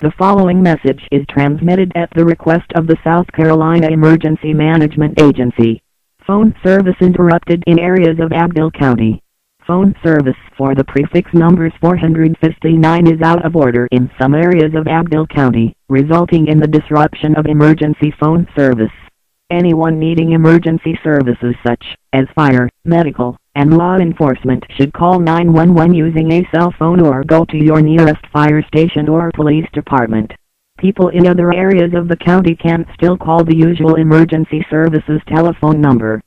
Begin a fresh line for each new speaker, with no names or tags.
The following message is transmitted at the request of the South Carolina Emergency Management Agency. Phone service interrupted in areas of Abbeville County. Phone service for the prefix numbers 459 is out of order in some areas of Abbeville County, resulting in the disruption of emergency phone service. Anyone needing emergency services such as fire, medical, and law enforcement should call 911 using a cell phone or go to your nearest fire station or police department. People in other areas of the county can still call the usual emergency services telephone number.